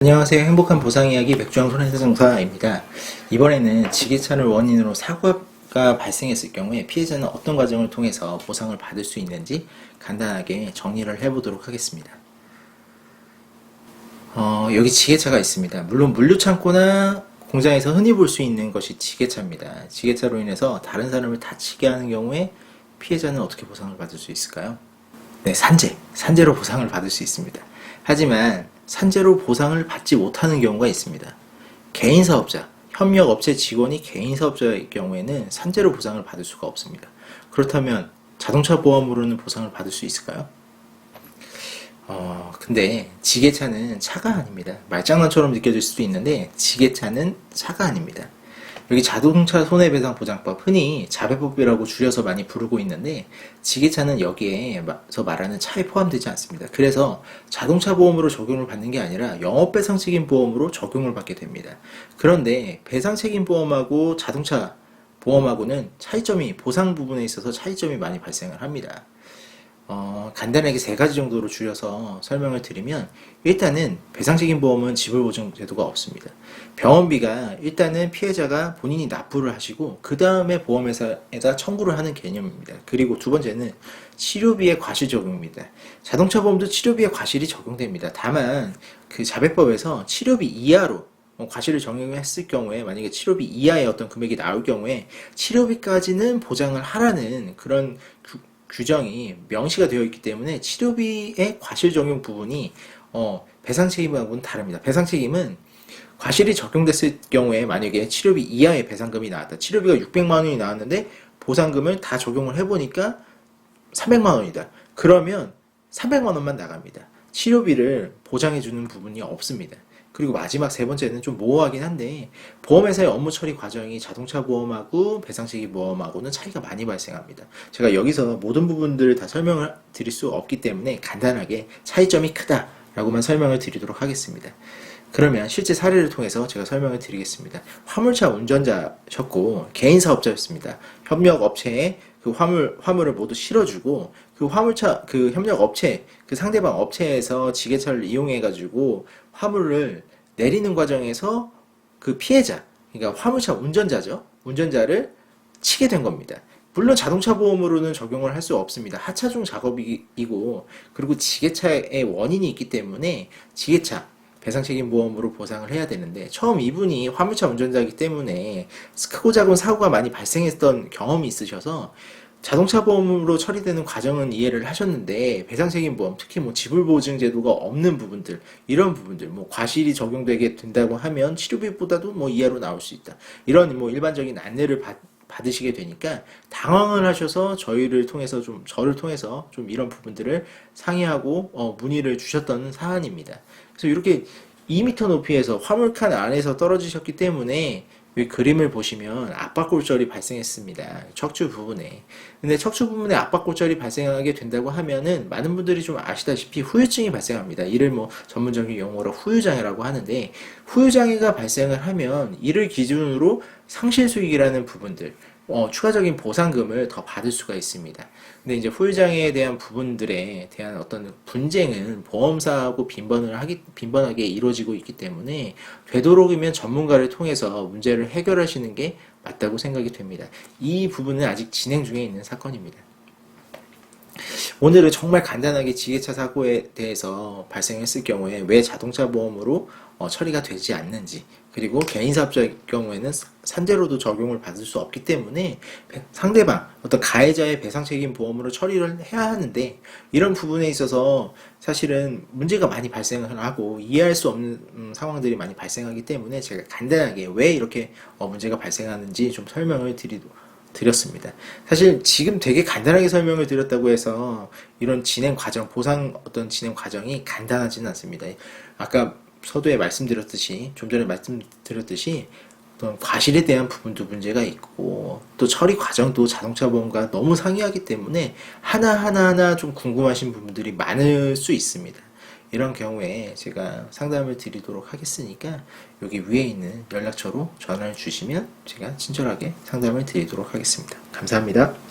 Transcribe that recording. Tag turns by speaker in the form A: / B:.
A: 안녕하세요. 행복한 보상 이야기 백주영 손해배상사입니다. 이번에는 지게차를 원인으로 사고가 발생했을 경우에 피해자는 어떤 과정을 통해서 보상을 받을 수 있는지 간단하게 정리를 해보도록 하겠습니다. 여기 지게차가 있습니다. 물론 물류창고나 공장에서 흔히 볼 수 있는 것이 지게차입니다. 지게차로 인해서 다른 사람을 다치게 하는 경우에 피해자는 어떻게 보상을 받을 수 있을까요? 네, 산재로 보상을 받을 수 있습니다. 하지만 산재로 보상을 받지 못하는 경우가 있습니다. 개인 사업자, 협력업체 직원이 개인 사업자의 경우에는 산재로 보상을 받을 수가 없습니다. 그렇다면 자동차 보험으로는 보상을 받을 수 있을까요? 근데 지게차는 차가 아닙니다. 말장난처럼 느껴질 수도 있는데 지게차는 차가 아닙니다. 여기 자동차 손해배상 보장법, 흔히 자배법이라고 줄여서 많이 부르고 있는데 지게차는 여기에서 말하는 차에 포함되지 않습니다. 그래서 자동차 보험으로 적용을 받는 게 아니라 영업배상책임 보험으로 적용을 받게 됩니다. 그런데 배상책임 보험하고 자동차 보험하고는 차이점이, 보상 부분에 있어서 차이점이 많이 발생을 합니다. 간단하게 세 가지 정도로 줄여서 설명을 드리면, 일단은 배상책임 보험은 지불보증 제도가 없습니다. 병원비가 일단은 피해자가 본인이 납부를 하시고 그 다음에 보험회사에다 청구를 하는 개념입니다. 그리고 두 번째는 치료비의 과실 적용입니다. 자동차 보험도 치료비의 과실이 적용됩니다. 다만 그 자배법에서 치료비 이하로 과실을 적용했을 경우에, 만약에 치료비 이하의 어떤 금액이 나올 경우에 치료비까지는 보장을 하라는 그런 규정이 명시가 되어 있기 때문에 치료비의 과실 적용 부분이 배상책임하고는 다릅니다. 배상책임은 과실이 적용됐을 경우에 만약에 치료비 이하의 배상금이 나왔다. 치료비가 600만 원이 나왔는데 보상금을 다 적용을 해보니까 300만 원이다. 그러면 300만 원만 나갑니다. 치료비를 보장해주는 부분이 없습니다. 그리고 마지막 세 번째는 좀 모호하긴 한데, 보험회사의 업무 처리 과정이 자동차 보험하고 배상책임 보험하고는 차이가 많이 발생합니다. 제가 여기서 모든 부분들을 다 설명을 드릴 수 없기 때문에 간단하게 차이점이 크다라고만 설명을 드리도록 하겠습니다. 그러면 실제 사례를 통해서 제가 설명을 드리겠습니다. 화물차 운전자셨고 개인 사업자였습니다. 협력업체에 그 화물을 모두 실어주고, 그 화물차, 그 협력업체, 그 상대방 업체에서 지게차를 이용해가지고 화물을 내리는 과정에서 그 피해자, 그러니까 화물차 운전자죠. 운전자를 치게 된 겁니다. 물론 자동차 보험으로는 적용을 할 수 없습니다. 하차중 작업이고, 그리고 지게차의 원인이 있기 때문에 지게차 배상책임 보험으로 보상을 해야 되는데, 처음 이분이 화물차 운전자이기 때문에 크고 작은 사고가 많이 발생했던 경험이 있으셔서 자동차 보험으로 처리되는 과정은 이해를 하셨는데, 배상책임 보험, 특히 뭐 지불보증 제도가 없는 부분들, 이런 부분들, 뭐 과실이 적용되게 된다고 하면 치료비보다도 뭐 이하로 나올 수 있다, 이런 뭐 일반적인 안내를 받으시게 되니까 당황을 하셔서 저를 통해서 좀 이런 부분들을 상의하고 문의를 주셨던 사안입니다. 그래서 이렇게 2m 높이에서 화물칸 안에서 떨어지셨기 때문에 이 그림을 보시면 압박골절이 발생했습니다. 척추 부분에. 근데 척추 부분에 압박골절이 발생하게 된다고 하면은 많은 분들이 좀 아시다시피 후유증이 발생합니다. 이를 뭐 전문적인 용어로 후유장애라고 하는데, 후유장애가 발생을 하면 이를 기준으로 상실수익이라는 부분들, 추가적인 보상금을 더 받을 수가 있습니다. 근데 이제 후유장애에 대한 부분들에 대한 어떤 분쟁은 보험사하고 빈번하게 이루어지고 있기 때문에 되도록이면 전문가를 통해서 문제를 해결하시는 게 맞다고 생각이 됩니다. 이 부분은 아직 진행 중에 있는 사건입니다. 오늘은 정말 간단하게 지게차 사고에 대해서 발생했을 경우에 왜 자동차 보험으로 처리가 되지 않는지, 그리고 개인 사업자의 경우에는 산재로도 적용을 받을 수 없기 때문에 상대방, 어떤 가해자의 배상책임 보험으로 처리를 해야 하는데, 이런 부분에 있어서 사실은 문제가 많이 발생을 하고 이해할 수 없는 상황들이 많이 발생하기 때문에 제가 간단하게 왜 이렇게 문제가 발생하는지 좀 설명을 드렸습니다. 사실 지금 되게 간단하게 설명을 드렸다고 해서 이런 진행 과정, 보상 어떤 진행 과정이 간단하지는 않습니다. 아까 서두에 좀 전에 말씀드렸듯이 어떤 과실에 대한 부분도 문제가 있고, 또 처리 과정도 자동차 보험과 너무 상이하기 때문에 하나하나 좀 궁금하신 부분들이 많을 수 있습니다. 이런 경우에 제가 상담을 드리도록 하겠으니까 여기 위에 있는 연락처로 전화를 주시면 제가 친절하게 상담을 드리도록 하겠습니다. 감사합니다.